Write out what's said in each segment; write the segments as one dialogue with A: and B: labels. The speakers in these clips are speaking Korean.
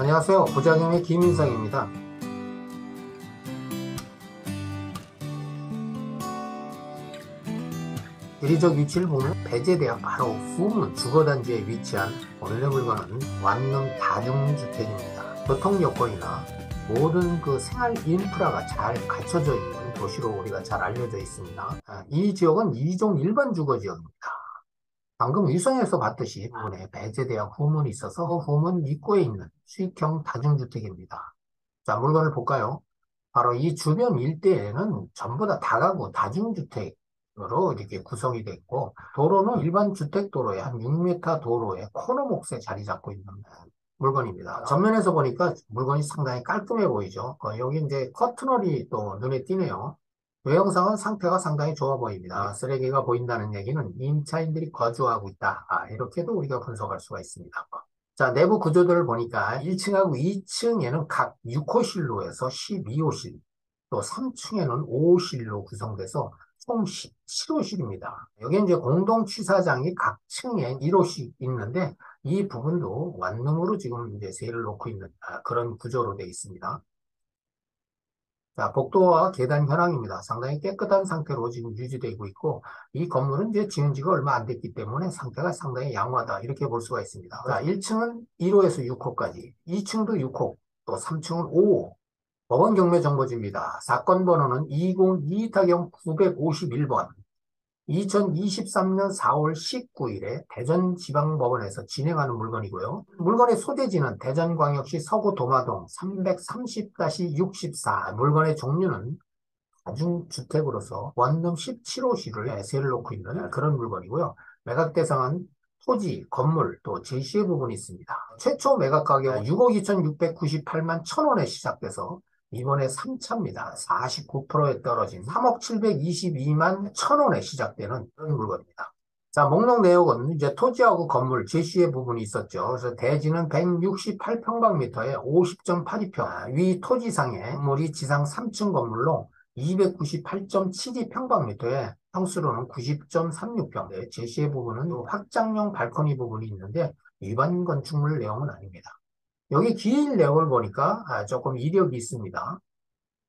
A: 안녕하세요. 부작용의 김인성입니다. 지리적 위치를 보면 배제대학 바로 후문 주거단지에 위치한 오늘의 물건은 완능 다중주택입니다. 교통 여건이나 모든 그 생활 인프라가 잘 갖춰져 있는 도시로 우리가 잘 알려져 있습니다. 이 지역은 2종 일반 주거지역입니다. 방금 위성에서 봤듯이 부분에 배제대학 후문이 있어서 그 후문 입구에 있는 수익형 다중주택입니다. 자, 물건을 볼까요? 바로 이 주변 일대에는 전부 다 다가구 다중주택으로 이렇게 구성이 되어 있고, 도로는 일반 주택도로의 한 6m 도로의 코너 몫에 자리 잡고 있는 물건입니다. 전면에서 보니까 물건이 상당히 깔끔해 보이죠. 여기 이제 커튼홀이 또 눈에 띄네요. 외형상은 상태가 상당히 좋아 보입니다. 쓰레기가 보인다는 얘기는 임차인들이 거주하고 있다. 이렇게도 우리가 분석할 수가 있습니다. 자, 내부 구조들을 보니까 1층하고 2층에는 각 6호실로 해서 12호실, 또 3층에는 5호실로 구성돼서 총 17호실입니다. 여기 이제 공동 취사장이 각 층에 1호씩 있는데 이 부분도 완능으로 지금 이제 세를 놓고 있는 그런 구조로 되어 있습니다. 자, 복도와 계단 현황입니다. 상당히 깨끗한 상태로 지금 유지되고 있고, 이 건물은 이제 지은 지가 얼마 안 됐기 때문에 상태가 상당히 양호하다. 이렇게 볼 수가 있습니다. 자, 1층은 1호에서 6호까지, 2층도 6호, 또 3층은 5호. 법원 경매 정보지입니다. 사건 번호는 202-951번. 2023년 4월 19일에 대전지방법원에서 진행하는 물건이고요. 물건의 소재지는 대전광역시 서구 도마동 330-64. 물건의 종류는 다중주택으로서 원룸 17호실을 세를 놓고 있는 그런 물건이고요. 매각 대상은 토지, 건물, 또 제시의 부분이 있습니다. 최초 매각 가격 6억 2,698만 1,000원에 시작돼서 이번에 3차입니다. 49%에 떨어진 3억 722만 1,000원에 시작되는 그런 물건입니다. 자, 목록 내역은 이제 토지하고 건물, 제시의 부분이 있었죠. 그래서 대지는 168평방미터에 50.82평. 위 토지상에 건물이 지상 3층 건물로 298.72평방미터에 평수로는 90.36평. 제시의 부분은 확장형 발코니 부분이 있는데 일반 건축물 내용은 아닙니다. 여기 기일 내용을 보니까 조금 이력이 있습니다.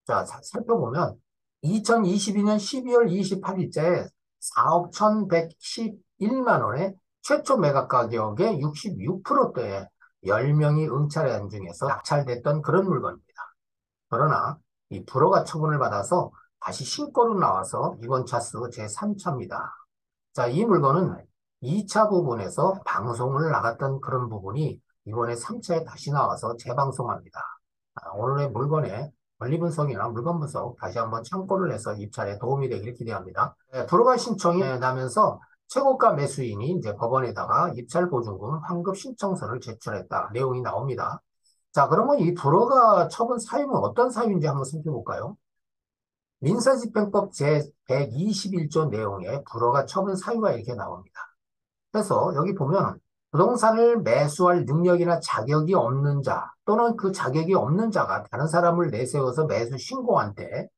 A: 자, 살펴보면 2022년 12월 28일자에 4억 1,111만 원에 최초 매각 가격의 66%대에 10명이 응찰한 중에서 낙찰됐던 그런 물건입니다. 그러나 이 불허가 처분을 받아서 다시 신고로 나와서 이번 차수 제3차입니다. 자, 이 물건은 2차 부분에서 방송을 나갔던 그런 부분이 이번에 3차에 다시 나와서 재방송합니다. 오늘의 물건의 권리 분석이나 물건 분석 다시 한번 참고를 해서 입찰에 도움이 되길 기대합니다. 불허가 신청이 나면서 최고가 매수인이 이제 법원에다가 입찰 보증금 환급 신청서를 제출했다. 내용이 나옵니다. 자, 그러면 이 불허가 처분 사유는 어떤 사유인지 한번 살펴볼까요? 민사집행법 제121조 내용에 불허가 처분 사유가 이렇게 나옵니다. 그래서 여기 보면 부동산을 매수할 능력이나 자격이 없는 자 또는 그 자격이 없는 자가 다른 사람을 내세워서 매수 신고한 때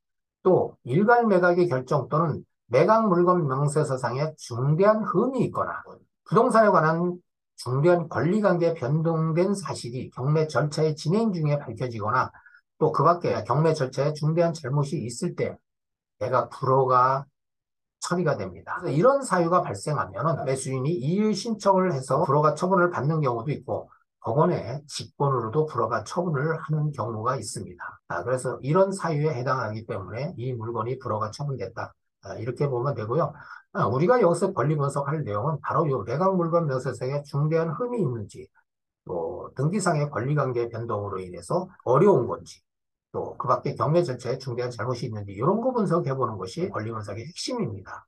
A: 또 일괄 매각의 결정 또는 매각 물건 명세서상에 중대한 흠이 있거나 부동산에 관한 중대한 권리관계 변동된 사실이 경매 절차의 진행 중에 밝혀지거나 또 그 밖에 경매 절차에 중대한 잘못이 있을 때 매각 불허가 처리가 됩니다. 그래서 이런 사유가 발생하면 매수인이 이의 신청을 해서 불허가 처분을 받는 경우도 있고 법원에 직권으로도 불허가 처분을 하는 경우가 있습니다. 그래서 이런 사유에 해당하기 때문에 이 물건이 불허가 처분됐다. 이렇게 보면 되고요. 우리가 여기서 권리 분석할 내용은 바로 이 매각 물건 명세서에 중대한 흠이 있는지 또 등기상의 권리관계 변동으로 인해서 어려운 건지 또 그 밖에 경매 절차에 중대한 잘못이 있는지 이런 거 분석해보는 것이 권리 분석의 핵심입니다.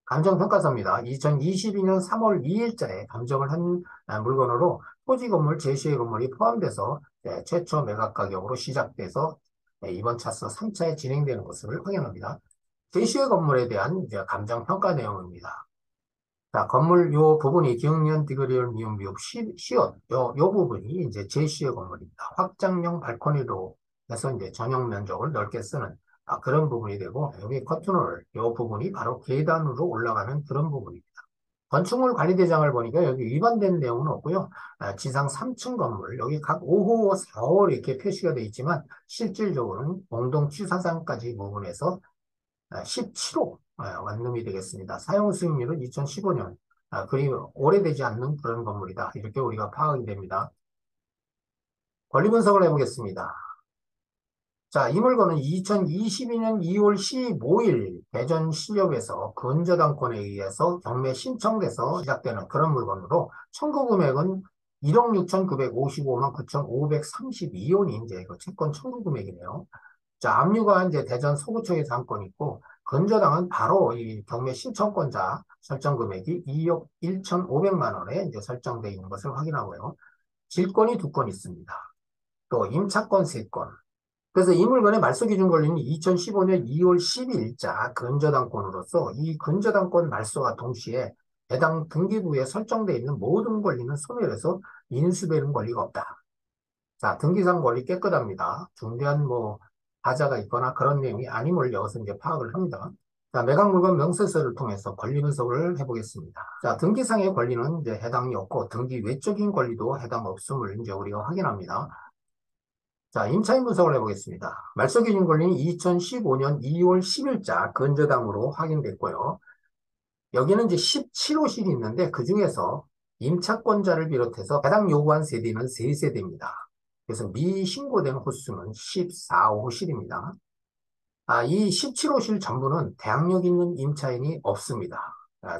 A: 감정평가서입니다. 2022년 3월 2일자에 감정을 한 물건으로 토지 건물, 제시의 건물이 포함돼서 최초 매각 가격으로 시작돼서 이번 차수 3차에 진행되는 것을 확인합니다. 제시의 건물에 대한 이제 감정평가 내용입니다. 자, 건물 요 부분이 기흥년 디귿리을 미음 비읍 시옷 요 부분이 이제 제시의 건물입니다. 확장형 발코니로 해서 이제 전용 면적을 넓게 쓰는 그런 부분이 되고 여기 커튼홀 요 부분이 바로 계단으로 올라가는 그런 부분입니다. 건축물 관리대장을 보니까 여기 위반된 내용은 없고요. 지상 3층 건물, 여기 각 5호, 4호 이렇게 표시가 되어 있지만 실질적으로는 공동 취사상까지 부분에서 17호 원룸이 되겠습니다. 사용 수익률은 2015년, 그리고 오래되지 않는 그런 건물이다. 이렇게 우리가 파악이 됩니다. 권리 분석을 해보겠습니다. 자, 이 물건은 2022년 2월 15일 대전시력에서 근저당권에 의해서 경매 신청돼서 시작되는 그런 물건으로 청구 금액은 1억 6,955만 9,532원이 이제 그 채권 청구 금액이네요. 자, 압류가 이제 대전 서구청에서 한 건 있고, 근저당은 바로 이 경매 신청권자 설정 금액이 2억 1,500만 원에 이제 설정되어 있는 것을 확인하고요. 질권이 2건 있습니다. 또 임차권 3건. 그래서 이 물건의 말소 기준 권리는 2015년 2월 12일자 근저당권으로서 이 근저당권 말소와 동시에 해당 등기부에 설정되어 있는 모든 권리는 소멸해서 인수되는 권리가 없다. 자, 등기상 권리 깨끗합니다. 중대한 하자가 있거나 그런 내용이 아님을 여기서 이제 파악을 합니다. 자, 매각 물건 명세서를 통해서 권리 분석을 해보겠습니다. 자, 등기상의 권리는 이제 해당이 없고 등기 외적인 권리도 해당 없음을 이제 우리가 확인합니다. 자, 임차인 분석을 해보겠습니다. 말소 기준 권리는 2015년 2월 10일자 근저당으로 확인됐고요. 여기는 이제 17호실이 있는데 그 중에서 임차권자를 비롯해서 해당 요구한 세대는 3세대입니다. 그래서 미신고된 호수는 14호실입니다. 이 17호실 전부는 대항력 있는 임차인이 없습니다.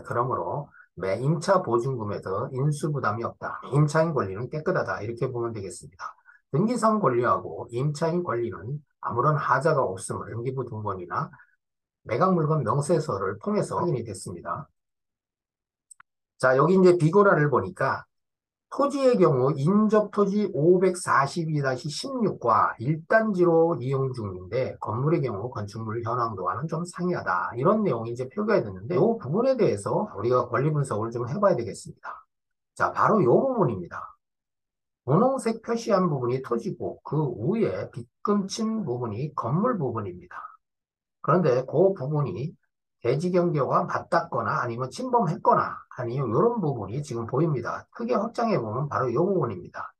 A: 그러므로 매 임차 보증금에서 인수부담이 없다. 임차인 권리는 깨끗하다. 이렇게 보면 되겠습니다. 등기상 권리하고 임차인 권리는 아무런 하자가 없음을 등기부 등본이나 매각물건 명세서를 통해서 확인이 됐습니다. 자, 여기 이제 비고라를 보니까 토지의 경우 인접토지 542-16과 1단지로 이용 중인데 건물의 경우 건축물 현황도와는 좀 상이하다. 이런 내용이 이제 표기가 됐는데 이 부분에 대해서 우리가 권리 분석을 좀 해봐야 되겠습니다. 자, 바로 이 부분입니다. 분홍색 표시한 부분이 토지고 그 위에 빗금 친 부분이 건물 부분입니다. 그런데 그 부분이 대지 경계와 맞닿거나 아니면 침범했거나 아니면 이런 부분이 지금 보입니다. 크게 확장해 보면 바로 이 부분입니다.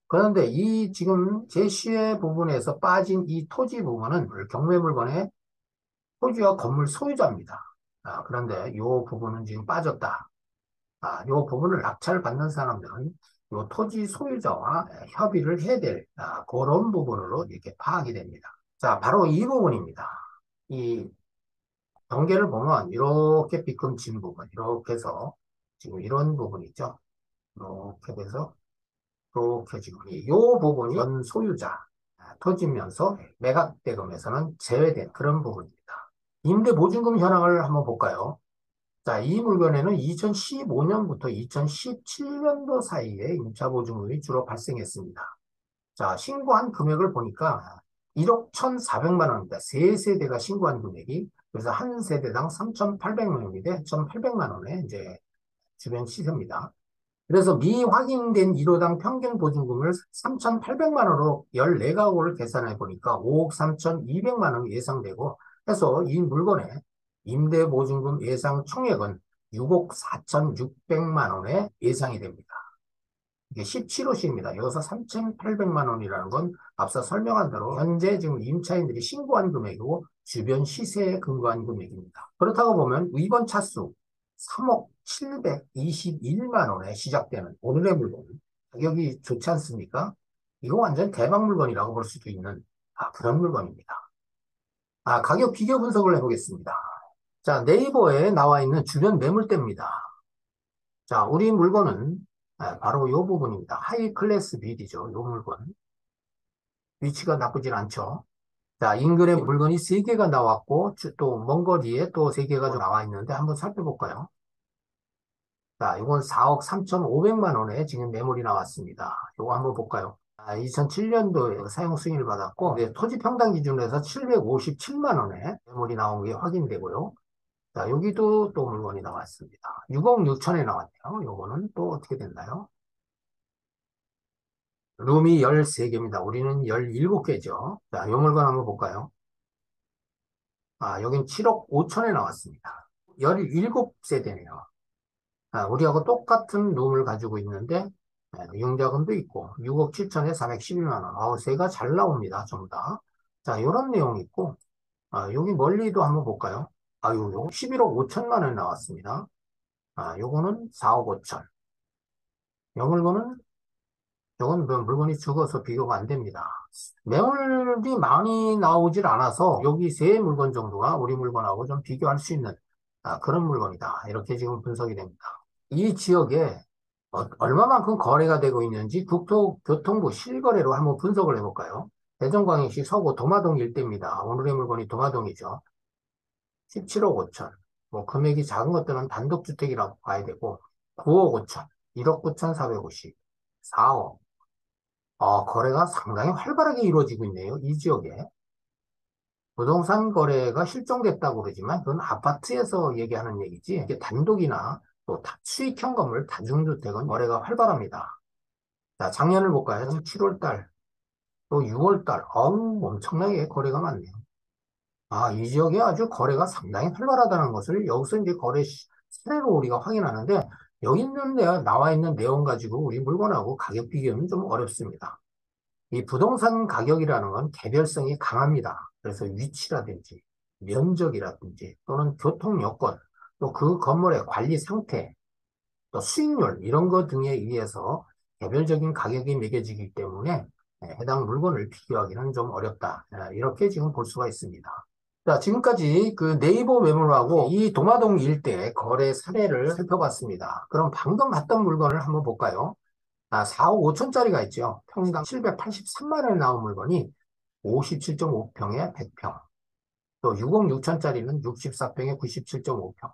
A: 그런데 이 지금 제시의 부분에서 빠진 이 토지 부분은 경매물건의 토지와 건물 소유자입니다. 그런데 이 부분은 지금 빠졌다. 이 부분을 낙찰받는 사람들은 이 토지 소유자와 협의를 해야 될 그런 부분으로 이렇게 파악이 됩니다. 자, 바로 이 부분입니다. 이 경계를 보면 이렇게 빗금친 부분, 이렇게 해서 지금 이런 부분 있죠. 이렇게 돼서 이렇게 지금 이 부분이 전 소유자 토지면서 매각대금에서는 제외된 그런 부분입니다. 임대보증금 현황을 한번 볼까요? 자, 이 물건에는 2015년부터 2017년도 사이에 임차보증금이 주로 발생했습니다. 자, 신고한 금액을 보니까 1억 1,400만 원입니다. 세 세대가 신고한 금액이. 그래서 한 세대당 3,800만 원인데, 1,800만 원에 이제 주변 시세입니다. 그래서 미확인된 1호당 평균 보증금을 3,800만 원으로 14가구를 계산해 보니까 5억 3,200만 원이 예상되고 해서 이 물건의 임대보증금 예상 총액은 6억 4,600만 원에 예상이 됩니다. 이게 17호시입니다. 여기서 3,800만 원이라는 건 앞서 설명한 대로 현재 지금 임차인들이 신고한 금액이고 주변 시세에 근거한 금액입니다. 그렇다고 보면 이번 차수 3억 721만 원에 시작되는 오늘의 물건 가격이 좋지 않습니까? 이거 완전 대박 물건이라고 볼 수도 있는 그런 물건입니다. 가격 비교 분석을 해보겠습니다. 자, 네이버에 나와 있는 주변 매물대입니다. 자, 우리 물건은 바로 이 부분입니다. 하이 클래스 빌이죠. 이 물건. 위치가 나쁘진 않죠. 자, 인근에 물건이 3개가 나왔고, 또 먼 거리에 또 3개가 나와 있는데 한번 살펴볼까요? 자, 이건 4억 3,500만 원에 지금 매물이 나왔습니다. 이거 한번 볼까요? 2007년도에 사용 승인을 받았고, 토지 평당 기준으로 해서 757만 원에 매물이 나온 게 확인되고요. 자, 여기도 또 물건이 나왔습니다. 6억 6천에 나왔네요. 요거는 또 어떻게 됐나요? 룸이 13개입니다. 우리는 17개죠. 자, 요 물건 한번 볼까요? 여긴 7억 5천에 나왔습니다. 17세대네요. 우리하고 똑같은 룸을 가지고 있는데 융자금도 있고 6억 7천에 411만 원. 세가 잘 나옵니다. 전부 다. 자, 이런 내용이 있고 여기 멀리도 한번 볼까요? 요 11억 5천만 원 나왔습니다. 요거는 4억 5천. 요 물건은 요건 뭐 물건이 적어서 비교가 안 됩니다. 매물이 많이 나오질 않아서 여기 세 물건 정도가 우리 물건하고 좀 비교할 수 있는 그런 물건이다. 이렇게 지금 분석이 됩니다. 이 지역에 얼마만큼 거래가 되고 있는지 국토교통부 실거래로 한번 분석을 해볼까요? 대전광역시 서구 도마동 일대입니다. 오늘의 물건이 도마동이죠. 17억 5천. 뭐 금액이 작은 것들은 단독주택이라고 봐야 되고 9억 5천, 1억 9천 450, 4억. 거래가 상당히 활발하게 이루어지고 있네요. 이 지역에. 부동산 거래가 실종됐다고 그러지만 그건 아파트에서 얘기하는 얘기지. 이게 단독이나 또 수익형 건물, 다중주택은 거래가 활발합니다. 자, 작년을 볼까요? 7월 달, 또 6월 달. 엄청나게 거래가 많네요. 이 지역에 아주 거래가 상당히 활발하다는 것을 여기서 이제 사례로 우리가 확인하는데 여기 나와 있는 내용 가지고 우리 물건하고 가격 비교는 좀 어렵습니다. 이 부동산 가격이라는 건 개별성이 강합니다. 그래서 위치라든지 면적이라든지 또는 교통 여건, 또 그 건물의 관리 상태, 또 수익률 이런 것 등에 의해서 개별적인 가격이 매겨지기 때문에 해당 물건을 비교하기는 좀 어렵다. 이렇게 지금 볼 수가 있습니다. 자, 지금까지 그 네이버 매물하고 이 도마동 일대 거래 사례를 살펴봤습니다. 그럼 방금 봤던 물건을 한번 볼까요? 4억 5천짜리가 있죠. 평당 783만 원에 나온 물건이 57.5평에 100평. 또 6억 6천짜리는 64평에 97.5평.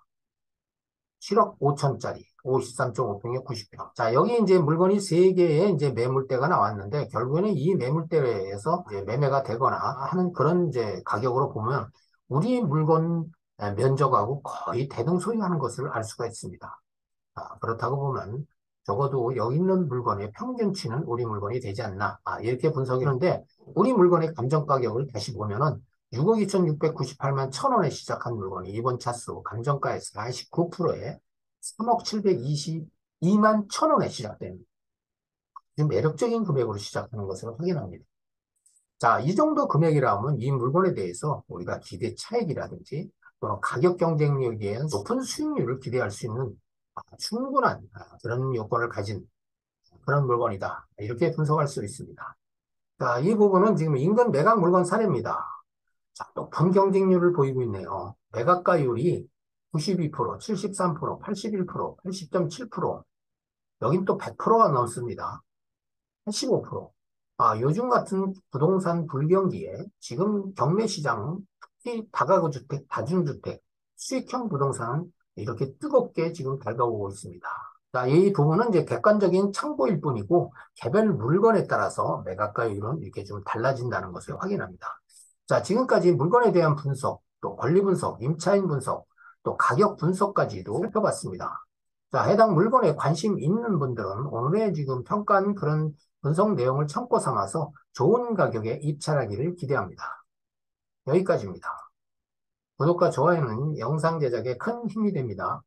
A: 7억 5천짜리 53.5평에 90평. 자, 여기 이제 물건이 3개의 이제 매물대가 나왔는데 결국에는 이 매물대에서 이제 매매가 되거나 하는 그런 이제 가격으로 보면 우리 물건 면적하고 거의 대등소이하는 것을 알 수가 있습니다. 그렇다고 보면 적어도 여기 있는 물건의 평균치는 우리 물건이 되지 않나. 이렇게 분석했는데 우리 물건의 감정가격을 다시 보면은 6억 2,698만 1,000원에 시작한 물건이 이번 차수 감정가에서 49%에 3억 722만 1,000원에 시작된 매력적인 금액으로 시작하는 것을 확인합니다. 자, 이 정도 금액이라면 이 물건에 대해서 우리가 기대 차익이라든지 또는 가격 경쟁력에 높은 수익률을 기대할 수 있는 충분한 그런 요건을 가진 그런 물건이다. 이렇게 분석할 수 있습니다. 자, 이 부분은 지금 인근 매각 물건 사례입니다. 자, 높은 경쟁률을 보이고 있네요. 매각가율이 92%, 73%, 81%, 80.7%, 여긴 또 100%가 넘습니다. 85%. 요즘 같은 부동산 불경기에 지금 경매 시장, 특히 다가구 주택, 다중주택, 수익형 부동산은 이렇게 뜨겁게 지금 달가오고 있습니다. 자, 이 부분은 이제 객관적인 참고일 뿐이고 개별 물건에 따라서 매각가율은 이렇게 좀 달라진다는 것을 확인합니다. 자, 지금까지 물건에 대한 분석, 또 권리 분석, 임차인 분석, 또 가격 분석까지도 살펴봤습니다. 자, 해당 물건에 관심 있는 분들은 오늘의 지금 평가한 그런 분석 내용을 참고 삼아서 좋은 가격에 입찰하기를 기대합니다. 여기까지입니다. 구독과 좋아요는 영상 제작에 큰 힘이 됩니다.